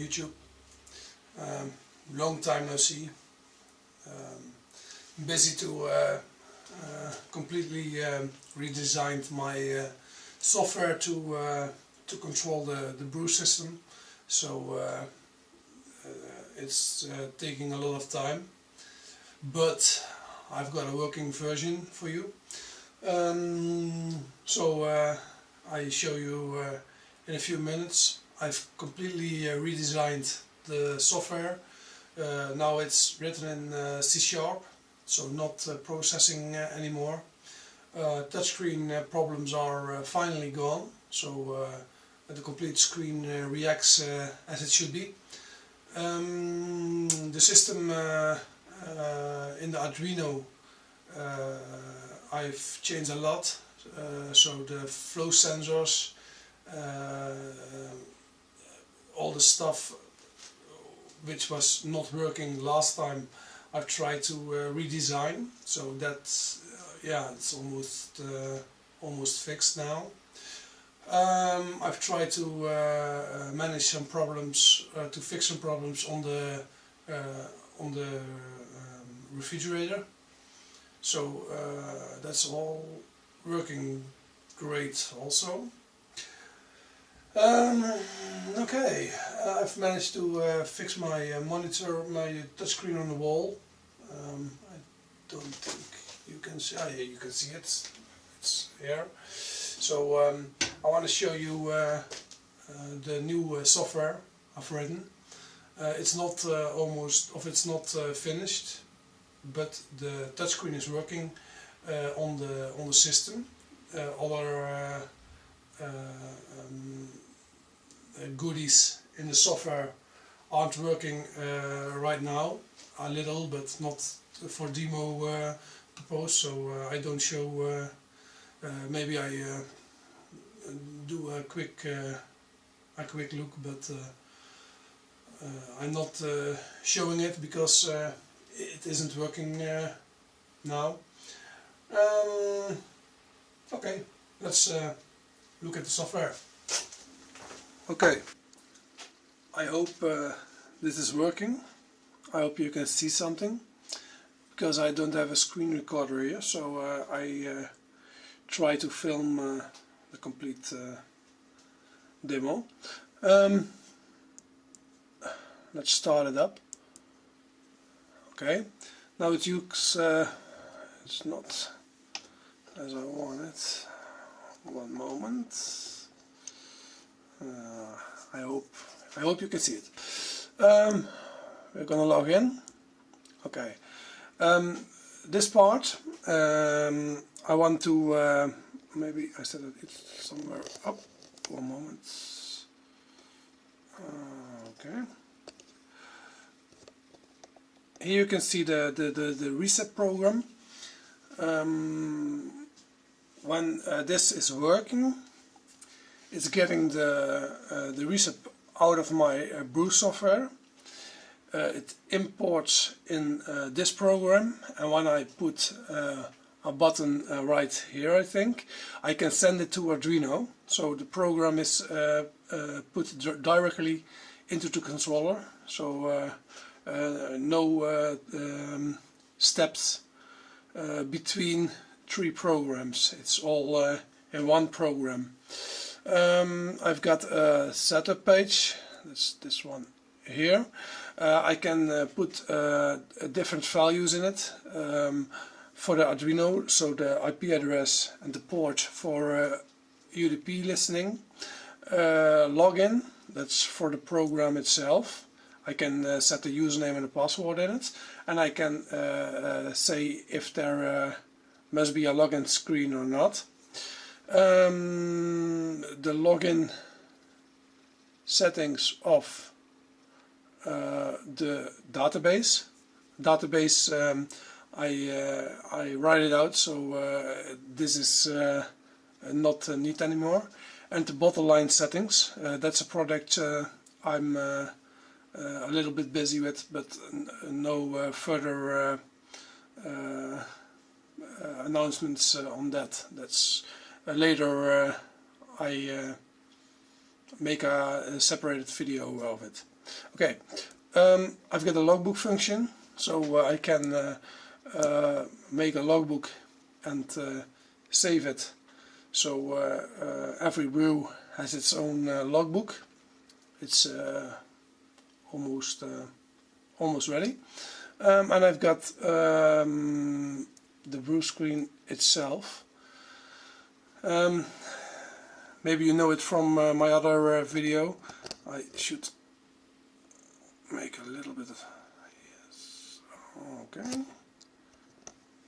YouTube. Long time no see. Busy to completely redesign my software to control the brew system. So it's taking a lot of time, but I've got a working version for you. I show you in a few minutes. I've completely redesigned the software. Now it's written in C#, so not processing anymore. Touchscreen problems are finally gone, so the complete screen reacts as it should be. The system in the Arduino I've changed a lot, so the flow sensors, all the stuff which was not working last time I've tried to redesign, so that's it's almost fixed now. I've tried to manage some problems, to fix some problems on the refrigerator. So that's all working great also. Okay, I've managed to fix my monitor, my touchscreen on the wall. I don't think you can see. Yeah, you can see it. It's here. So I want to show you the new software I've written. It's not it's not finished, but the touchscreen is working on the system. Other goodies in the software aren't working right now. A little, but not for demo purpose. So I don't show. Maybe I do a quick look, but I'm not showing it because it isn't working now. Okay, let's look at the software. Okay, I hope this is working. I hope you can see something, because I don't have a screen recorder here, so I try to film the complete demo. Let's start it up. Okay, now it looks it's not as I want it. One moment. I hope you can see it. We're gonna log in. Okay. This part I want to maybe I said it somewhere up. One moment. Okay. Here you can see the reset program. When this is working, it's getting the reset out of my brew software. It imports in this program, and when I put a button right here, I think I can send it to Arduino. So the program is put directly into the controller. So no steps between three programs. It's all in one program. I've got a setup page. That's this one here. I can put different values in it for the Arduino, so the IP address and the port for UDP listening. Login, that's for the program itself. I can set the username and the password in it, and I can say if there must be a login screen or not. The login settings of the database. I write it out, so this is not neat anymore. And the bottom line settings. That's a project I'm a little bit busy with, but no further announcements on that. That's later I make a separated video of it. Okay, I've got a logbook function, so I can make a logbook and save it. So every brew has its own logbook. It's almost ready, and I've got the brew screen itself. Maybe you know it from my other video. I should make a little bit of, yes, okay,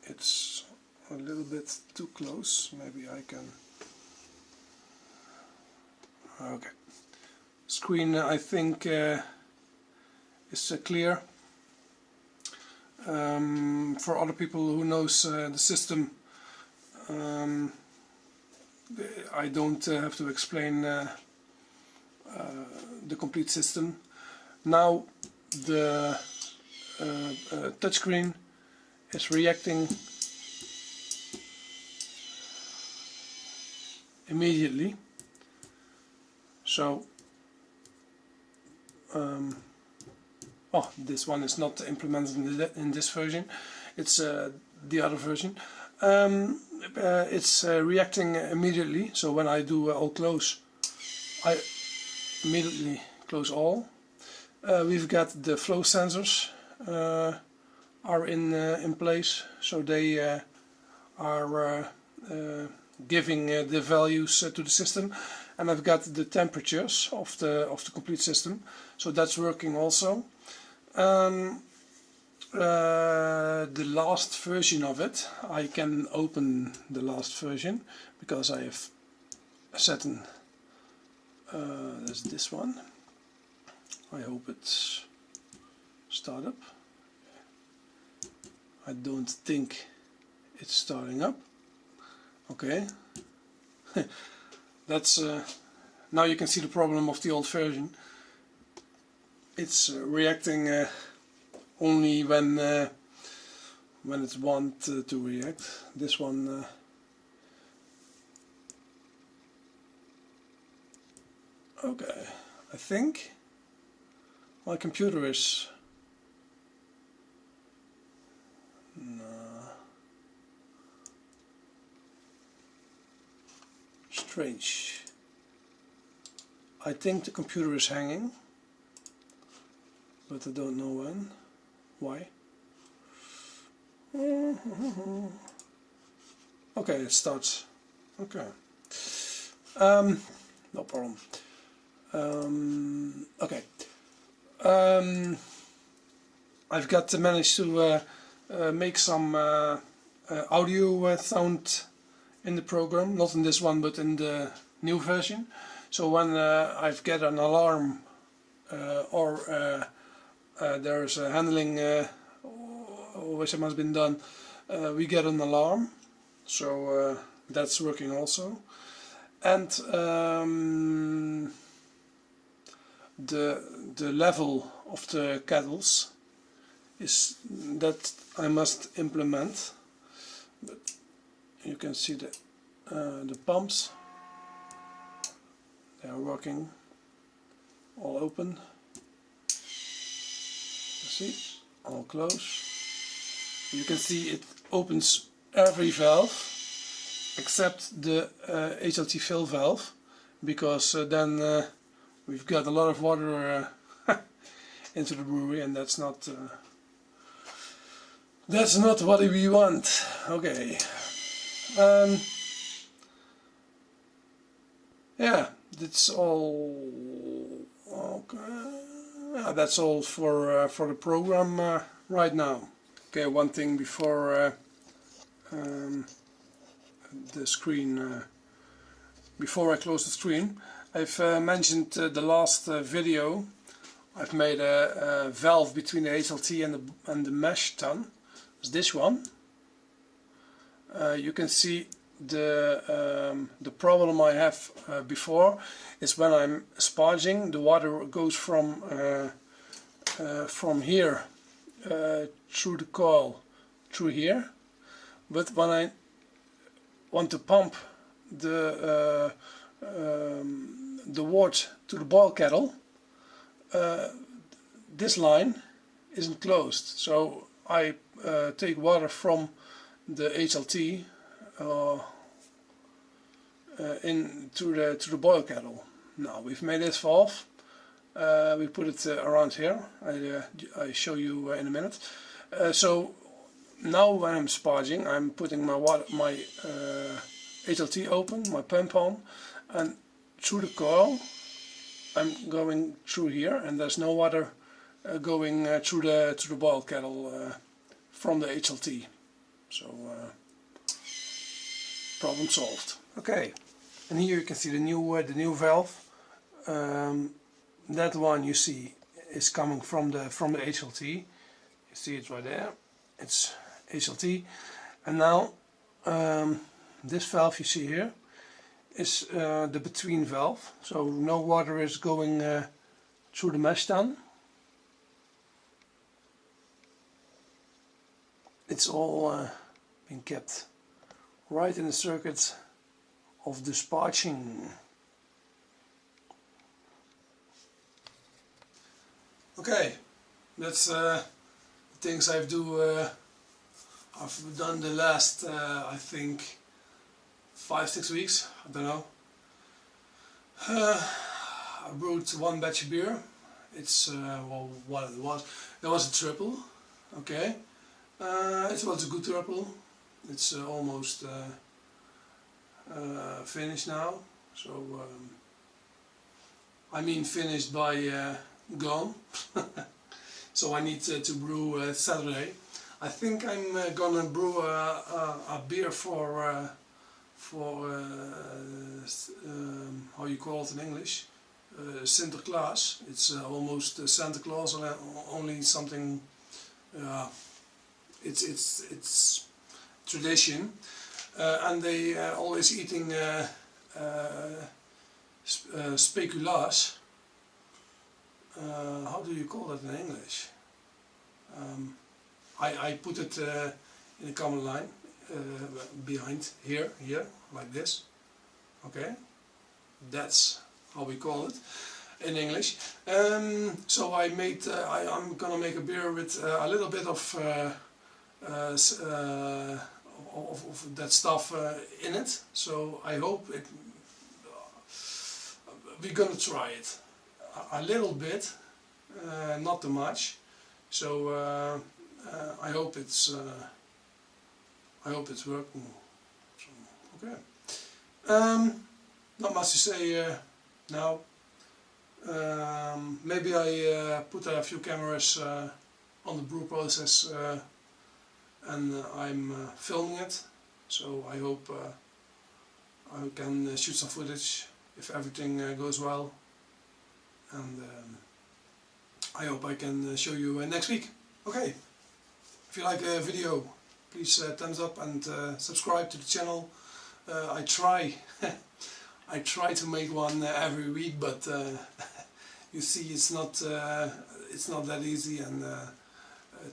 it's a little bit too close, maybe I can, okay, screen I think is clear. For other people who knows the system, I don't have to explain the complete system. Now the touchscreen is reacting immediately. So oh, this one is not implemented in this version, it's the other version. It's reacting immediately, so when I do all close, I immediately close all. We've got the flow sensors are in place, so they are giving the values to the system, and I've got the temperatures of the complete system, so that's working also. The last version of it, I can open the last version because I have set in there's this one. I hope it's start up. I don't think it's starting up. Okay. That's now you can see the problem of the old version. It's reacting only when it wants to react. This one okay, I think my computer is strange. I think the computer is hanging, but I don't know when. Why? Okay, it starts. Okay. No problem. Okay. I've got to manage to make some audio sound in the program, not in this one but in the new version. So when I've got an alarm or there's a handling which has been done, we get an alarm, so that's working also. And the level of the kettles is that I must implement. But you can see the pumps, they are working, all open. You see, all close. You can see it opens every valve except the HLT fill valve, because then we've got a lot of water into the brewery, and that's not what we want. Okay. Yeah, that's all. Okay. Yeah, that's all for the program right now. Okay, one thing before the screen, before I close the screen, I've mentioned the last video. I've made a valve between the HLT and the mesh ton. It's this one. You can see the problem I have before is when I'm sparging, the water goes from here through the coil through here, but when I want to pump the wort to the boil kettle, this line isn't closed, so I take water from the HLT to the boil kettle. Now we've made this valve. We put it around here. I show you in a minute. So now when I'm sparging, I'm putting my HLT open, my pump on, and through the coil I'm going through here, and there's no water going through the boil kettle from the HLT. So problem solved. Okay, and here you can see the new valve. That one you see is coming from the HLT. You see it right there. It's HLT, and now this valve you see here is the between valve. So no water is going through the mesh down. It's all being kept right in the circuit of the sparging. Okay, that's the things I've done the last I think 5-6 weeks. I don't know. I brewed one batch of beer. It's well, what it was. It was a triple. Okay. It was a good triple. It's almost finished now. So I mean finished by gone. So I need to brew Saturday. I think I'm gonna brew a beer for how you call it in English, Sinterklaas. It's almost Santa Claus, only something. It's tradition, and they always eating speculaas. How do you call that in English? I put it in a common line behind here, like this. Okay, that's how we call it in English. So I'm gonna make a beer with a little bit of that stuff in it. So I hope it. We're gonna try it a little bit, not too much. So I hope it's working. So, okay. Not much to say now. Maybe I put a few cameras on the brew process and I'm filming it. So I hope I can shoot some footage if everything goes well. And I hope I can show you next week. Okay. If you like a video, please thumbs up and subscribe to the channel. I try to make one every week, but you see it's not that easy, and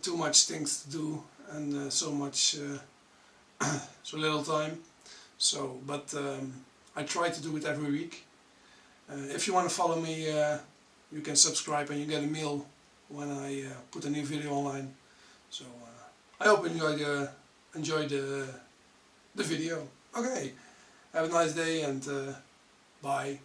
too much things to do, and so little time. So, but I try to do it every week. If you want to follow me, you can subscribe and you get a mail when I put a new video online. So I hope you enjoyed the video. Okay, have a nice day, and bye.